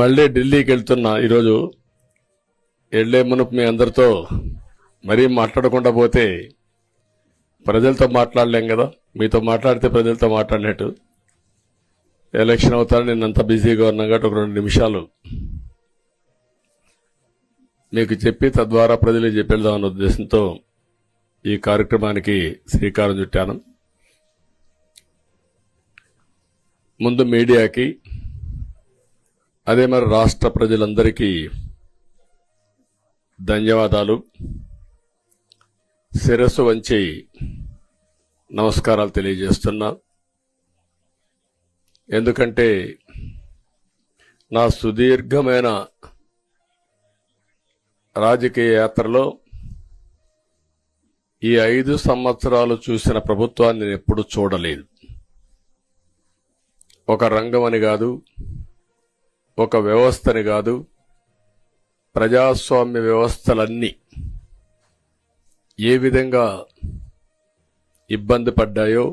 మళ్ళీ ఢిల్లీకి వెళ్తున్నా. ఈరోజు వెళ్లే మునుపు మీ అందరితో మరీ మాట్లాడకుండా పోతే ప్రజలతో మాట్లాడలేం కదా. మీతో మాట్లాడితే ప్రజలతో మాట్లాడినట్టు. ఎలక్షన్ అవుతారని నిన్నంతా బిజీగా ఉన్నా కాబట్టి ఒక 2 నిమిషాలు మీకు చెప్పి తద్వారా ప్రజలకు చెప్పేద్దామన్న ఉద్దేశంతో ఈ కార్యక్రమానికి శ్రీకారం చుట్టాను. ముందు మీడియాకి, అదే మరి రాష్ట్ర ప్రజలందరికీ ధన్యవాదాలు. శిరస్సు వంచి నమస్కారాలు తెలియజేస్తున్నా. ఎందుకంటే నా సుదీర్ఘమైన రాజకీయ యాత్రలో ఈ 5 సంవత్సరాలు చూసిన ప్రభుత్వాన్ని నేను ఎప్పుడూ చూడలేదు. ఒక రంగం అని కాదు, ఒక వ్యవస్థని కాదు, ప్రజాస్వామ్య వ్యవస్థలన్నీ ఏ విధంగా ఇబ్బంది పడ్డాయో,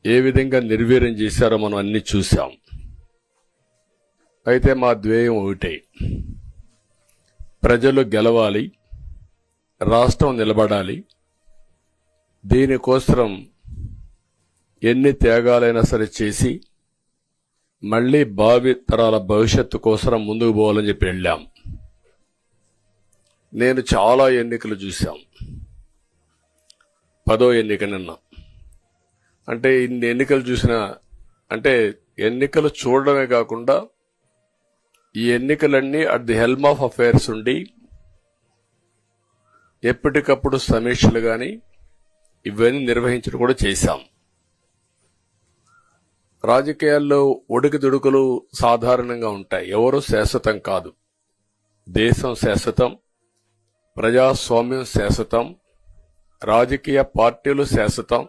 ఏ విధంగా నిర్వీర్యం చేశారో మనం అన్ని చూశాం. అయితే మా ధ్యేయం ఒకటే, ప్రజలు గెలవాలి, రాష్ట్రం నిలబడాలి. దీనికోసం ఎన్ని త్యాగాలైనా సరే చేసి మళ్లీ భావి తరాల భవిష్యత్తు కోసం ముందుకు పోవాలని చెప్పి వెళ్ళాం. నేను చాలా ఎన్నికలు చూశాం. 10వ ఎన్నిక నిన్న. అంటే ఇన్ని ఎన్నికలు చూసినా, అంటే ఎన్నికలు చూడడమే కాకుండా ఈ ఎన్నికలన్నీ at the helm of affairs ఉండి ఎప్పటికప్పుడు సమీక్షలు గాని ఇవన్నీ నిర్వహించడం కూడా చేశాం. రాజకీయాల్లో ఒడుకుదుడుకులు సాధారణంగా ఉంటాయి. ఎవరు శాశ్వతం కాదు. దేశం శాశ్వతం, ప్రజాస్వామ్యం శాశ్వతం, రాజకీయ పార్టీలు శాశ్వతం,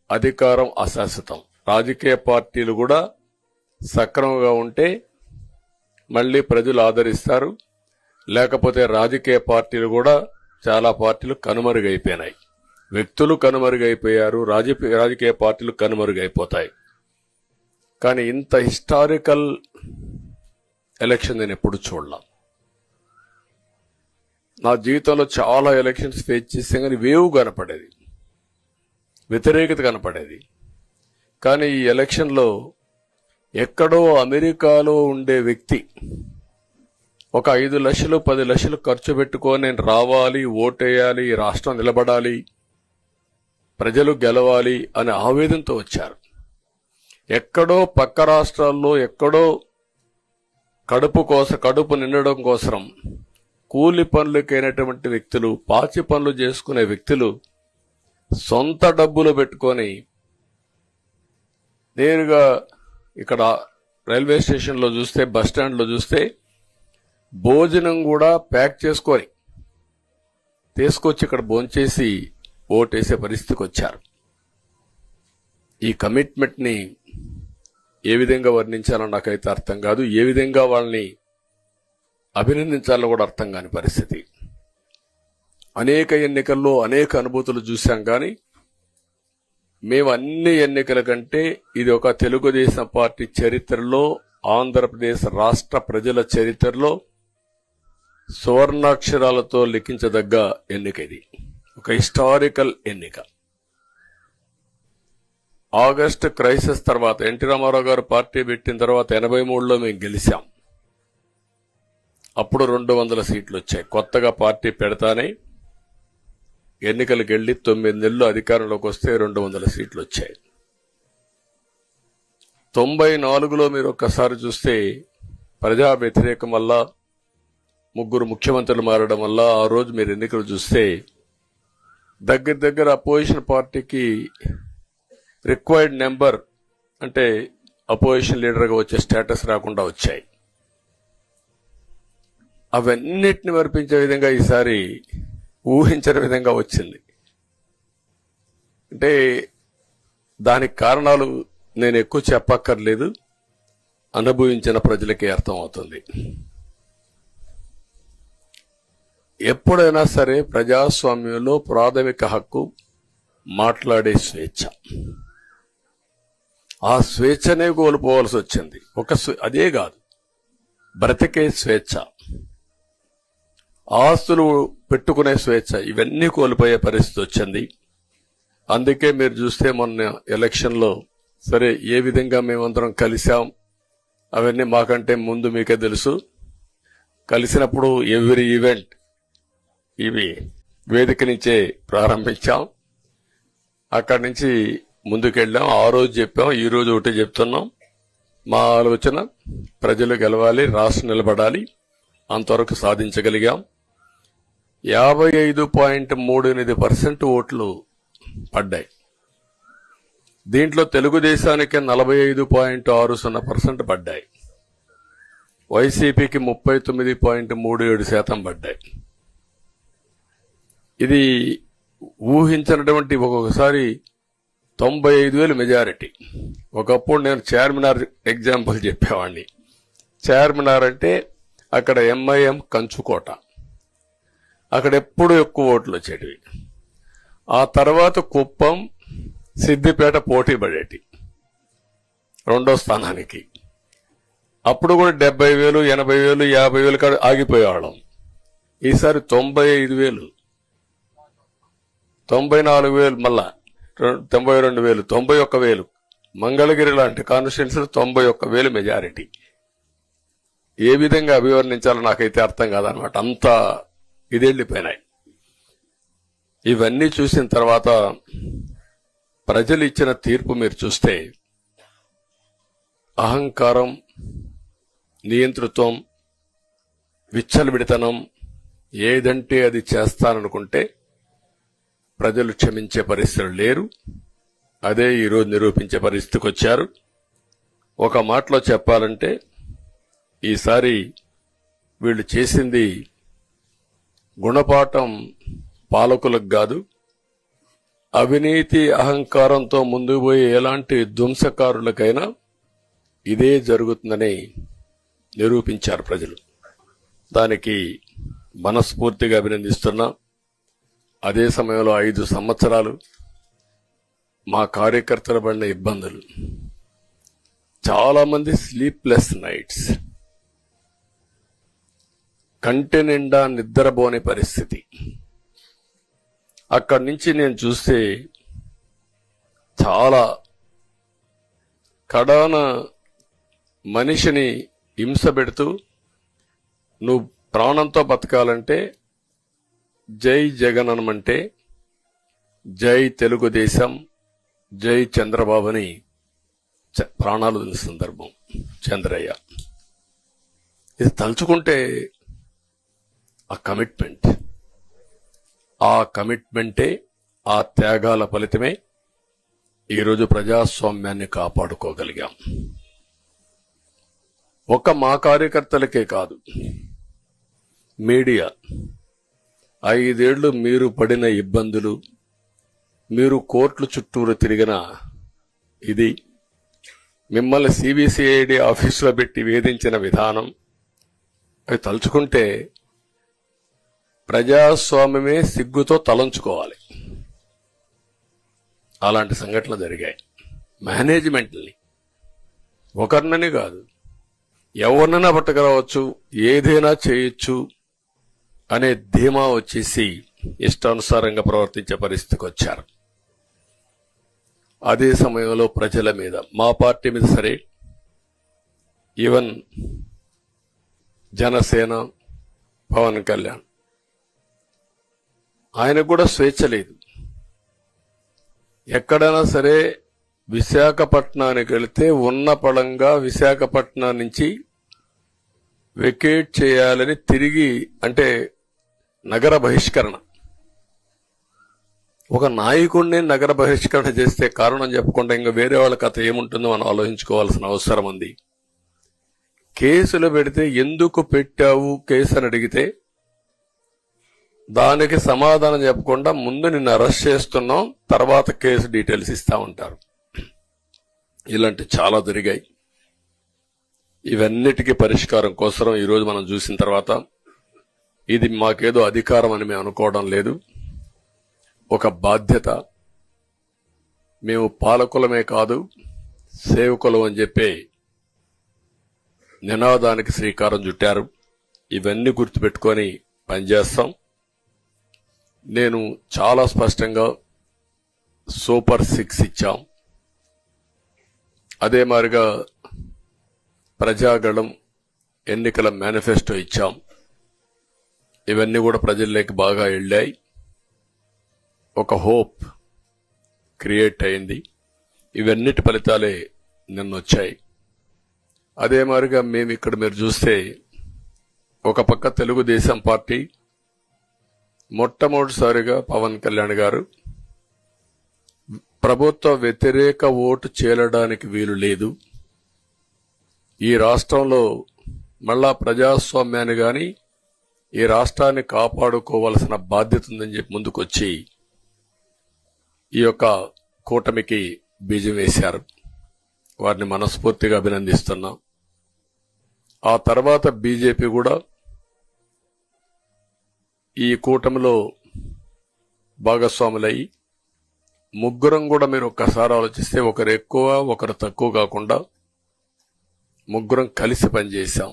అధికారం అశాశ్వతం. రాజకీయ పార్టీలు కూడా సక్రమంగా ఉంటే మళ్లీ ప్రజలు ఆదరిస్తారు. లేకపోతే రాజకీయ పార్టీలు కూడా చాలా పార్టీలు కనుమరుగైపోయినాయి. వ్యక్తులు కనుమరుగైపోయారు, రాజకీయ పార్టీలు కనుమరుగైపోతాయి. కానీ ఇంత హిస్టారికల్ ఎలక్షన్ నేను ఎప్పుడు చూడలా. నా జీవితంలో చాలా ఎలక్షన్స్ ఫేస్ చేసాం, కానీ వేవ్ కనపడేది, వ్యతిరేకత కనపడేది. కానీ ఈ ఎలక్షన్లో ఎక్కడో అమెరికాలో ఉండే వ్యక్తి ఒక 5 లక్షలు 10 లక్షలు ఖర్చు పెట్టుకొని నేను రావాలి, ఓటేయాలి, ఈ రాష్ట్రం నిలబడాలి, ప్రజలు గెలవాలి అనే ఆవేదనతో వచ్చారు. ఎక్కడో పక్క రాష్ట్రాల్లో ఎక్కడో కడుపు నిండడం కోసం కూలి పనులకైనటువంటి వ్యక్తులు, పాచి పనులు చేసుకునే వ్యక్తులు సొంత డబ్బులు పెట్టుకొని నేరుగా ఇక్కడ రైల్వే స్టేషన్లో చూస్తే, బస్ స్టాండ్లో చూస్తే భోజనం కూడా ప్యాక్ చేసుకొని తీసుకొచ్చి ఇక్కడ భోంచేసి ఓటేసే పరిస్థితికి వచ్చారు. ఈ కమిట్మెంట్ ని ఏ విధంగా వర్ణించాలో నాకైతే అర్థం కాదు. ఏ విధంగా వాళ్ళని అభినందించాలో కూడా అర్థం కాని పరిస్థితి. అనేక ఎన్నికల్లో అనేక అనుభూతులు చూశాం. కానీ మేము అన్ని ఎన్నికల కంటే ఇది ఒక తెలుగుదేశం పార్టీ చరిత్రలో, ఆంధ్రప్రదేశ్ రాష్ట్ర ప్రజల చరిత్రలో సువర్ణాక్షరాలతో లిఖించదగ్గ ఎన్నిక. ఇది ఒక హిస్టారికల్ ఎన్నిక. ఆగస్టు క్రైసిస్ తర్వాత, ఎన్టీ రామారావు గారు పార్టీ పెట్టిన తర్వాత 83లో మేము గెలిచాం. అప్పుడు 200 సీట్లు వచ్చాయి. కొత్తగా పార్టీ పెడతానే ఎన్నికలకు వెళ్లి 9 నెలలు అధికారంలోకి వస్తే 200 సీట్లు వచ్చాయి. 94లో మీరు ఒక్కసారి చూస్తే ప్రజా వ్యతిరేకం వల్ల 3 ముఖ్యమంత్రులు మారడం వల్ల ఆ రోజు మీరు ఎన్నికలు చూస్తే దగ్గర అపోజిషన్ పార్టీకి రిక్వైర్డ్ నెంబర్, అంటే అపోజిషన్ లీడర్గా వచ్చే స్టేటస్ రాకుండా వచ్చాయి. అవన్నిటిని మరిపించే విధంగా ఈసారి ఊహించని విధంగా వచ్చింది. అంటే దానికి కారణాలు నేను ఎక్కువ చెప్పక్కర్లేదు, అనుభవించిన ప్రజలకే అర్థమవుతుంది. ఎప్పుడైనా సరే ప్రజాస్వామ్యంలో ప్రాథమిక హక్కు మాట్లాడే స్వేచ్ఛ. ఆ స్వేచ్ఛనే కోల్పోవాల్సి వచ్చింది. అదే కాదు, బ్రతికే స్వేచ్ఛ, ఆస్తులు పెట్టుకునే స్వేచ్ఛ, ఇవన్నీ కోల్పోయే పరిస్థితి వచ్చింది. అందుకే మీరు చూస్తే మొన్న ఎలక్షన్లో సరే ఏ విధంగా మేమందరం కలిశాం అవన్నీ మాకంటే ముందు మీకే తెలుసు. కలిసినప్పుడు ఎవ్రీ ఈవెంట్ ఇవి వేదిక నుంచే ప్రారంభించాం. అక్కడి నుంచి ముందుకెళ్ళాం. ఆ రోజు చెప్పాం, ఈ రోజు ఒకటి చెప్తున్నాం. మా ఆలోచన ప్రజలు గెలవాలి, రాష్ట్రం నిలబడాలి. అంతవరకు సాధించగలిగాం. 55.38% ఓట్లు పడ్డాయి. దీంట్లో తెలుగుదేశానికి 45.60% పడ్డాయి. వైసీపీకి 39.37% పడ్డాయి. ఇది ఊహించినటువంటి ఒక్కొక్కసారి 95,000 మెజారిటీ. ఒకప్పుడు నేను చార్మినార్ ఎగ్జాంపుల్ చెప్పేవాడిని. చార్మినార్ అంటే అక్కడ ఎంఐఎం కంచుకోట, అక్కడ ఎప్పుడు ఎక్కువ ఓట్లు వచ్చేటివి. ఆ తర్వాత కుప్పం, సిద్దిపేట పోటీ పడేటి రెండో స్థానానికి. అప్పుడు కూడా 70,000, 80,000, 50,000 కాడ ఆగిపోయేవాళ్ళం. ఈసారి 95,000, 94,000, మళ్ళా 92,000, 91,000. మంగళగిరి లాంటి కాన్స్టిట్యున్సీలు 91,000 మెజారిటీ. ఏ విధంగా అభివర్ణించాలో నాకైతే అర్థం కాదనమాట. అంతా ఇదెళ్లిపోయినాయి. ఇవన్నీ చూసిన తర్వాత ప్రజలు ఇచ్చిన తీర్పు మీరు చూస్తే అహంకారం, నియంతృత్వం, విచ్చలవిడితనం, ఏదంటే అది చేస్తాననుకుంటే ప్రజలు క్షమించే పరిస్థితులు లేరు. అదే ఈరోజు నిరూపించే పరిస్థితికి వచ్చారు. ఒక మాటలో చెప్పాలంటే ఈసారి వీళ్ళు చేసింది గుణపాఠం పాలకులకు కాదు, అవినీతి అహంకారంతో ముందుకు పోయే ఎలాంటి ధ్వంసకారులకైనా ఇదే జరుగుతుందని నిరూపించారు ప్రజలు. దానికి మనస్ఫూర్తిగా అభినందిస్తున్నా. అదే సమయంలో 5 సంవత్సరాలు మా కార్యకర్తల పడిన ఇబ్బందులు, చాలా మంది స్లీప్లెస్ నైట్స్, కంటి నిండా నిద్రపోని పరిస్థితి. అక్కడి నుంచి నేను చూస్తే చాలా కడాన మనిషిని హింస పెడుతూ, నువ్వు ప్రాణంతో బతకాలంటే జై జగన్ అనమంటే జై తెలుగుదేశం, జై చంద్రబాబుని ప్రాణాలు వదిలిన సందర్భం చంద్రయ్య. ఇది తలుచుకుంటే ఆ కమిట్మెంటే, ఆ త్యాగాల ఫలితమే ఈరోజు ప్రజాస్వామ్యాన్ని కాపాడుకోగలిగాం. ఒక మా కార్యకర్తలకే కాదు, మీడియా 5 ఏళ్లు మీరు పడిన ఇబ్బందులు, మీరు కోర్టుల చుట్టూరు తిరిగిన ఇది, మిమ్మల్ని సిబిసిఐడి ఆఫీసులో పెట్టి వేధించిన విధానం, అవి తలుచుకుంటే ప్రజాస్వామ్యమే సిగ్గుతో తలంచుకోవాలి. అలాంటి సంఘటనలు జరిగాయి. మేనేజ్మెంట్ని ఒకరినని కాదు, ఎవరినైనా పట్టుకురావచ్చు, ఏదైనా చేయొచ్చు అనే ధీమా వచ్చేసి ఇష్టానుసారంగా ప్రవర్తించే పరిస్థితికి వచ్చారు. అదే సమయంలో ప్రజల మీద, మా పార్టీ మీద సరే, ఈవెన్ జనసేన, పవన్ కళ్యాణ్, ఆయనకు కూడా స్వేచ్ఛ లేదు. ఎక్కడైనా సరే విశాఖపట్నానికి వెళితే ఉన్న పళంగా విశాఖపట్నం నుంచి వెకేట్ చేయాలని తిరిగి, అంటే నగర బహిష్కరణ. ఒక నాయకుడిని నగర బహిష్కరణ చేస్తే కారణం చెప్పకుండా ఇంకా వేరే వాళ్ళ కథ ఏముంటుందో మనం ఆలోచించుకోవాల్సిన అవసరం ఉంది. కేసులు పెడితే ఎందుకు పెట్టావు కేసు అని అడిగితే దానికి సమాధానం చెప్పకుండా ముందు నిన్ను అరెస్ట్ చేస్తున్నాం, తర్వాత కేసు డీటెయిల్స్ ఇస్తా ఉంటారు. ఇలాంటి చాలా జరిగాయి. ఇవన్నిటికీ పరిష్కారం కోసం ఈరోజు మనం చూసిన తర్వాత ఇది మాకేదో అధికారం అని మేము అనుకోవడం లేదు, ఒక బాధ్యత. మేము పాలకులమే కాదు సేవకులం అని చెప్పి నినాదానికి శ్రీకారం చుట్టారు. ఇవన్నీ గుర్తుపెట్టుకొని పనిచేస్తాం. నేను చాలా స్పష్టంగా సూపర్ 6 ఇచ్చాం. అదే మాదిరిగా ప్రజాగళం ఎన్నికల మేనిఫెస్టో ఇచ్చాం. ఇవన్నీ కూడా ప్రజల్లోకి బాగా వెళ్ళాయి. ఒక హోప్ క్రియేట్ అయింది. ఇవన్నిటి ఫలితాలే నిన్నొచ్చాయి. అదే మాదిరిగా మేము ఇక్కడ మీరు చూస్తే ఒక పక్క తెలుగుదేశం పార్టీ మొట్టమొదటిసారిగా పవన్ కళ్యాణ్ గారు ప్రభుత్వ వ్యతిరేక ఓటు చేరడానికి వీలు లేదు, ఈ రాష్ట్రంలో మళ్ళా ప్రజాస్వామ్యాన్ని గాని ఈ రాష్ట్రాన్ని కాపాడుకోవాల్సిన బాధ్యత ఉందని చెప్పి ముందుకొచ్చి ఈ యొక్క కూటమికి బీజం వేశారు. వారిని మనస్ఫూర్తిగా అభినందిస్తున్నాం. ఆ తర్వాత బీజేపీ కూడా ఈ కూటమిలో భాగస్వాములయ్యి ముగ్గురం కూడా మీరు ఒక్కసారి ఆలోచిస్తే ఒకరు ఎక్కువ ఒకరు తక్కువ కాకుండా ముగ్గురం కలిసి పనిచేశాం.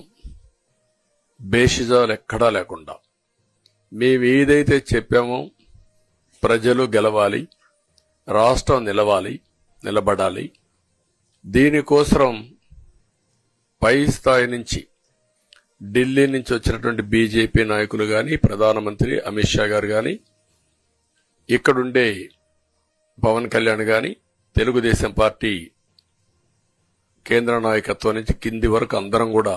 బేషిజాలు ఎక్కడా లేకుండా మేము ఏదైతే చెప్పామో ప్రజలు గెలవాలి, రాష్ట్రం నిలబడాలి, దీనికోసం పై స్థాయి నుంచి ఢిల్లీ నుంచి వచ్చినటువంటి బీజేపీ నాయకులు గాని, ప్రధానమంత్రి అమిత్ షా గారు గాని, ఇక్కడుండే పవన్ కళ్యాణ్ గాని, తెలుగుదేశం పార్టీ కేంద్ర నాయకత్వం నుంచి కింది వరకు అందరం కూడా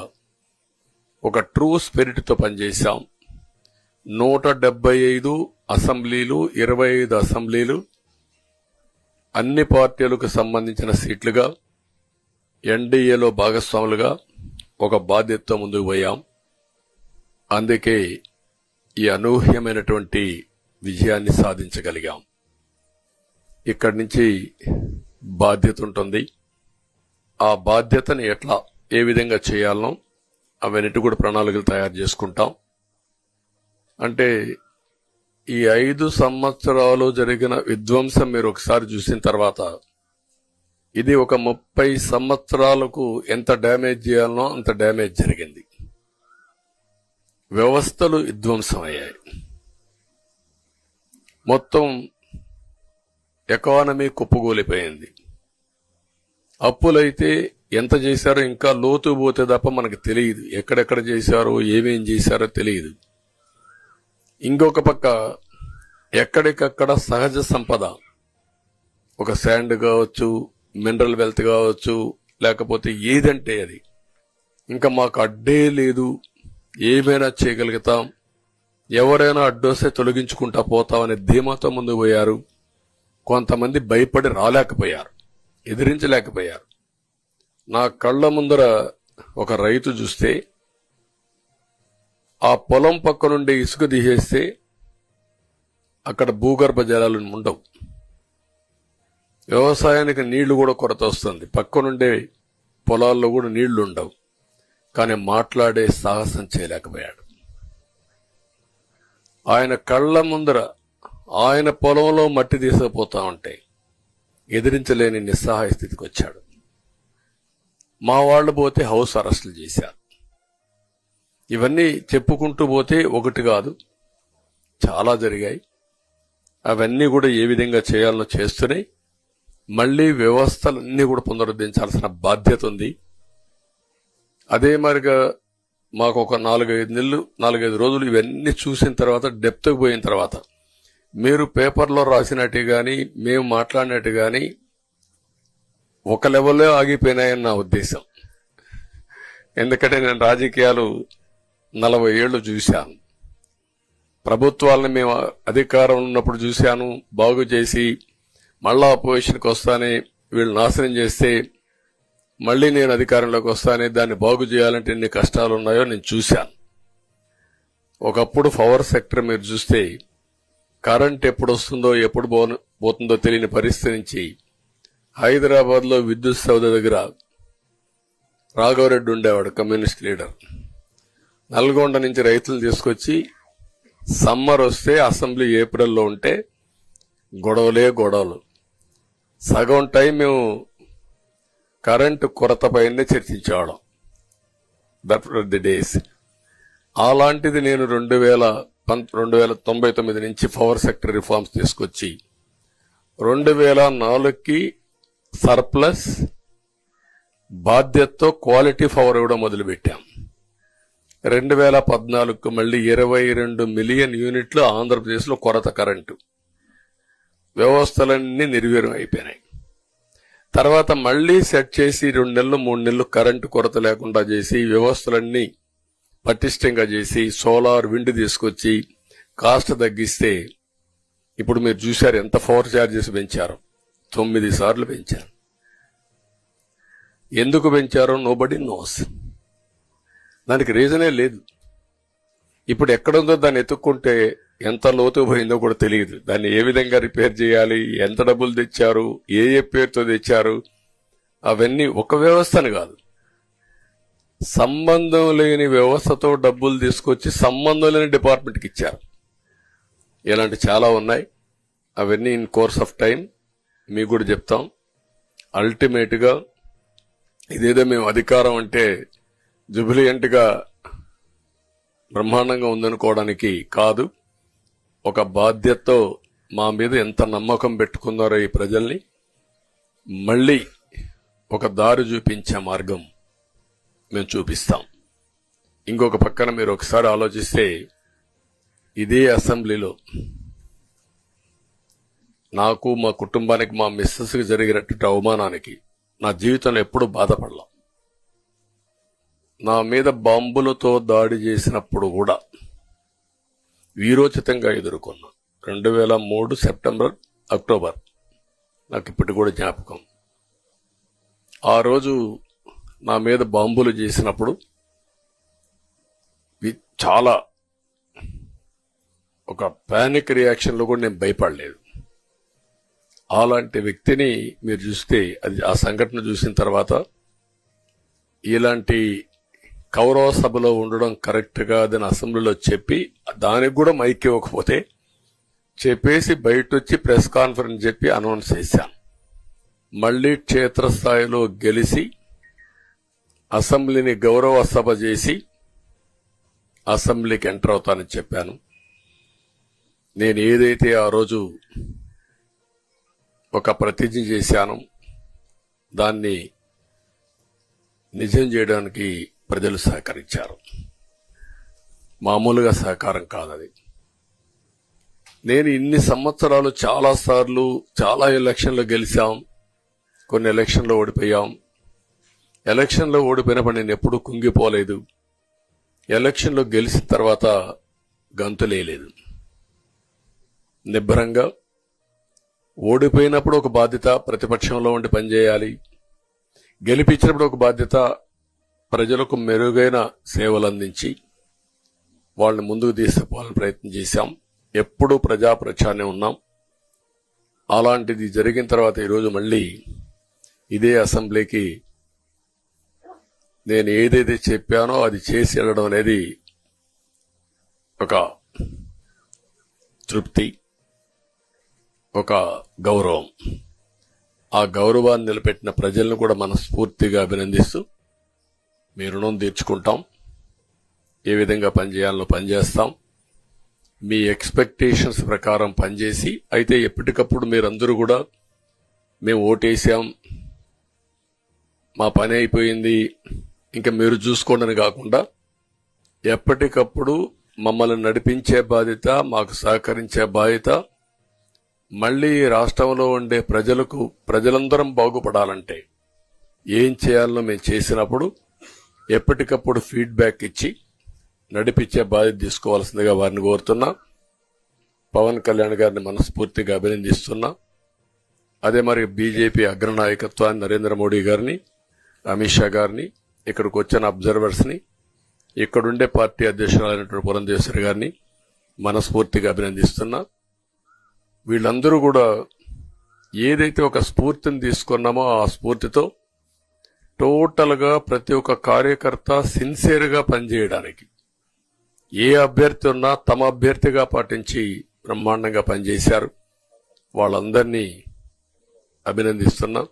ఒక ట్రూ స్పిరిట్ తో పనిచేశాం. 175 అసెంబ్లీలు, 25 అసెంబ్లీలు అన్ని పార్టీలకు సంబంధించిన సీట్లుగా ఎన్డీఏలో భాగస్వాములుగా ఒక బాధ్యతతో ముందుకు పోయాం. అందుకే ఈ అనూహ్యమైనటువంటి విజయాన్ని సాధించగలిగాం. ఇక్కడి నుంచి బాధ్యత ఉంటుంది. ఆ బాధ్యతని ఏ విధంగా చేయాలనో అవన్నిటి కూడా ప్రణాళికలు తయారు చేసుకుంటాం. అంటే ఈ 5 సంవత్సరాలు జరిగిన విధ్వంసం మీరు ఒకసారి చూసిన తర్వాత ఇది ఒక 30 సంవత్సరాలకు ఎంత డ్యామేజ్ చేయాలనో అంత డ్యామేజ్ జరిగింది. వ్యవస్థలు విధ్వంసమయ్యాయి. మొత్తం ఎకానమీ కుప్పగూలిపోయింది. అప్పులైతే ఎంత చేశారో ఇంకా లోతు పోతే తప్ప మనకు తెలియదు. ఎక్కడెక్కడ చేశారో ఏమేం చేశారో తెలియదు. ఇంకొక పక్క ఎక్కడికక్కడ సహజ సంపద, ఒక శాండ్ కావచ్చు, మినరల్ వెల్త్ కావచ్చు, లేకపోతే ఏదంటే అది ఇంకా మాకు అడ్డే లేదు, ఏమైనా చేయగలుగుతాం, ఎవరైనా అడ్డొస్తే తొలగించుకుంటా పోతామనే ధీమాతో ముందుకు పోయారు. కొంతమంది భయపడి రాలేకపోయారు, ఎదిరించలేకపోయారు. నా కళ్ల ముందర ఒక రైతు చూస్తే ఆ పొలం పక్క నుండి ఇసుక తీసేస్తే అక్కడ భూగర్భ జలాలు ఉండవు. వ్యవసాయానికి నీళ్లు కూడా కొరత వస్తుంది. పక్క నుండే పొలాల్లో కూడా నీళ్లు ఉండవు. కానీ మాట్లాడే సాహసం చేయలేకపోయాడు. ఆయన కళ్ల ముందర ఆయన పొలంలో మట్టి తీసుకుపోతా ఉంటే ఎదిరించలేని నిస్సహాయ స్థితికి వచ్చాడు. మా వాళ్లు పోతే హౌస్ అరెస్టులు చేశారు. ఇవన్నీ చెప్పుకుంటూ పోతే ఒకటి కాదు, చాలా జరిగాయి. అవన్నీ కూడా ఏ విధంగా చేయాలనో చేస్తూనే మళ్లీ వ్యవస్థలన్నీ కూడా పునరుద్ధరించాల్సిన బాధ్యత ఉంది. అదే మరిగా మాకు ఒక 4-5 రోజులు ఇవన్నీ చూసిన తర్వాత, డెప్త్కి పోయిన తర్వాత, మీరు పేపర్లో రాసినట్టు గాని మేము మాట్లాడినట్టు గాని ఒక లెవెల్లో ఆగిపోయినాయని నా ఉద్దేశం. ఎందుకంటే నేను రాజకీయాలు 40 ఏళ్లు చూశాను. ప్రభుత్వాలను మేము అధికారం ఉన్నప్పుడు చూశాను, బాగు చేసి మళ్ళా అపోజిషన్కి వస్తానే వీళ్ళు నాశనం చేస్తే మళ్లీ నేను అధికారంలోకి వస్తానే దాన్ని బాగు చేయాలంటే ఎన్ని కష్టాలు ఉన్నాయో నేను చూశాను. ఒకప్పుడు పవర్ సెక్టర్ మీరు చూస్తే కరెంట్ ఎప్పుడు వస్తుందో ఎప్పుడు పోతుందో తెలియని పరిస్థితి నుంచి హైదరాబాద్ లో విద్యుత్ సౌధ దగ్గర రాఘవరెడ్డి ఉండేవాడు, కమ్యూనిస్ట్ లీడర్. నల్గొండ నుంచి రైతులు తీసుకొచ్చి సమ్మర్ వస్తే అసెంబ్లీ ఏప్రిల్లో ఉంటే గొడవలు. సగం టైం మేము కరెంటు కొరత పైనే చర్చించేవాళ్ళం. That were the days. అలాంటిది నేను 2099 నుంచి పవర్ సెక్టర్ రిఫార్మ్స్ తీసుకొచ్చి 2004కి సర్ప్లస్ బాధ్యతతో క్వాలిటీ పవర్ ఇవ్వడం మొదలుపెట్టాం. 2014కు మళ్ళీ 22 మిలియన్ యూనిట్లు ఆంధ్రప్రదేశ్లో కొరత కరెంటు. వ్యవస్థలన్నీ నిర్వీర్యం అయిపోయినాయి. తర్వాత మళ్లీ సెట్ చేసి 2 నెలలు 3 నెలలు కరెంటు కొరత లేకుండా చేసి వ్యవస్థలన్నీ పటిష్టంగా చేసి సోలార్ విండ్ తీసుకొచ్చి కాస్ట్ తగ్గిస్తే ఇప్పుడు మీరు చూశారు ఎంత పవర్ ఛార్జెస్ పెంచారు. 9 సార్లు పెంచారు. ఎందుకు పెంచారో నోబడీ నోస్. దానికి రీజనే లేదు. ఇప్పుడు ఎక్కడుందో దాన్ని ఎత్తుక్కుంటే ఎంత లోతు పోయిందో కూడా తెలియదు. దాన్ని ఏ విధంగా రిపేర్ చేయాలి, ఎంత డబ్బులు తెచ్చారు, ఏ పేరుతో తెచ్చారు, అవన్నీ ఒక వ్యవస్థను కాదు, సంబంధం లేని వ్యవస్థతో డబ్బులు తీసుకొచ్చి సంబంధం లేని డిపార్ట్మెంట్కి ఇచ్చారు. ఇలాంటి చాలా ఉన్నాయి. అవన్నీ ఇన్ కోర్స్ ఆఫ్ టైం మీకు కూడా చెప్తాం. అల్టిమేట్ గా ఇదేదో మేము అధికారం అంటే జుబిలియంట్ గా బ్రహ్మాండంగా ఉందనుకోవడానికి కాదు. ఒక బాధ్యతతో మా మీద ఎంత నమ్మకం పెట్టుకున్నారో ఈ ప్రజల్ని మళ్లీ ఒక దారి చూపించే మార్గం మేము చూపిస్తాం. ఇంకొక పక్కన మీరు ఒకసారి ఆలోచిస్తే ఇదే అసెంబ్లీలో నాకు, మా కుటుంబానికి, మా మిస్సెస్కి జరిగినటువంటి అవమానానికి నా జీవితంలో ఎప్పుడూ బాధపడలా. నా మీద బాంబులతో దాడి చేసినప్పుడు కూడా వీరోచితంగా ఎదుర్కొన్నా. 2003 సెప్టెంబర్, అక్టోబర్ నాకు ఇప్పటికి కూడా జ్ఞాపకం. ఆ రోజు నా మీద బాంబులు చేసినప్పుడు చాలా ఒక పానిక్ రియాక్షన్ లో కూడా నేను భయపడలేదు. అలాంటి వ్యక్తిని మీరు చూస్తే అది ఆ సంఘటన చూసిన తర్వాత ఇలాంటి కౌరవ సభలో ఉండడం కరెక్ట్ కాదని అసెంబ్లీలో చెప్పి దానికి కూడా మైక్ ఇవ్వకపోతే చెప్పేసి బయట వచ్చి ప్రెస్ కాన్ఫరెన్స్ చెప్పి అనౌన్స్ చేశాను. మళ్లీ క్షేత్రస్థాయిలో గెలిచి అసెంబ్లీని గౌరవ సభ చేసి అసెంబ్లీకి ఎంటర్ అవుతానని చెప్పాను. నేను ఏదైతే ఆ రోజు ఒక ప్రతిజ్ఞ చేశాను దాన్ని నిజం చేయడానికి ప్రజలు సహకరించారు. మామూలుగా సహకారం కాదది. నేను ఇన్ని సంవత్సరాలు చాలా సార్లు చాలా ఎలక్షన్లో గెలిచాం, కొన్ని ఎలక్షన్లో ఓడిపోయాం. ఎలక్షన్లో ఓడిపోయినప్పుడు నేను ఎప్పుడూ కుంగిపోలేదు. ఎలక్షన్లో గెలిచిన తర్వాత గంతులేలేదు. నిబ్బరంగా ఓడిపోయినప్పుడు ఒక బాధ్యత ప్రతిపక్షంలో ఉండి పనిచేయాలి, గెలిపించినప్పుడు ఒక బాధ్యత ప్రజలకు మెరుగైన సేవలు అందించి వాళ్ళని ముందుకు తీసుకుపోవాలని ప్రయత్నం చేశాం. ఎప్పుడూ ప్రజాప్రచారనే ఉన్నాం. అలాంటిది జరిగిన తర్వాత ఈరోజు మళ్లీ ఇదే అసెంబ్లీకి నేను ఏదైతే చెప్పానో అది చేసి వెళ్ళడం అనేది ఒక తృప్తి, ఒక గౌరవం. ఆ గౌరవాన్ని నిలబెట్టిన ప్రజలను కూడా మనస్ఫూర్తిగా అభినందిస్తూ మీ రుణం తీర్చుకుంటాం. ఏ విధంగా పనిచేయాలో పనిచేస్తాం. మీ ఎక్స్పెక్టేషన్స్ ప్రకారం పనిచేసి అయితే ఎప్పటికప్పుడు మీరందరూ కూడా మేము ఓటేసాం, మా పని అయిపోయింది, ఇంకా మీరు చూసుకోండి కాకుండా ఎప్పటికప్పుడు మమ్మల్ని నడిపించే బాధ్యత, మాకు సహకరించే బాధ్యత, మళ్లీ రాష్ట్రంలో ఉండే ప్రజలందరం బాగుపడాలంటే ఏం చేయాలో మేము చేసినప్పుడు ఎప్పటికప్పుడు ఫీడ్బ్యాక్ ఇచ్చి నడిపించే బాధ్యత తీసుకోవాల్సిందిగా వారిని కోరుతున్నా. పవన్ కళ్యాణ్ గారిని మనస్ఫూర్తిగా అభినందిస్తున్నా. అదే మరి బీజేపీ అగ్రనాయకత్వాన్ని నరేంద్ర మోడీ గారిని, అమిత్ షా గారిని, ఇక్కడికి వచ్చిన అబ్జర్వర్స్ ని, ఇక్కడుండే పార్టీ అధ్యక్షురాలైనటువంటి పురంధేశ్వరి గారిని మనస్ఫూర్తిగా అభినందిస్తున్నా. వీళ్ళందరూ కూడా ఏదైతే ఒక స్ఫూర్తిని తీసుకున్నామో ఆ స్ఫూర్తితో టోటల్ గా ప్రతి ఒక్క కార్యకర్త సిన్సియర్ గా పనిచేయడానికి ఏ అభ్యర్థి ఉన్నా తమ అభ్యర్థిగా పాటించి బ్రహ్మాండంగా పనిచేశారు. వాళ్ళందరినీ అభినందిస్తున్నా.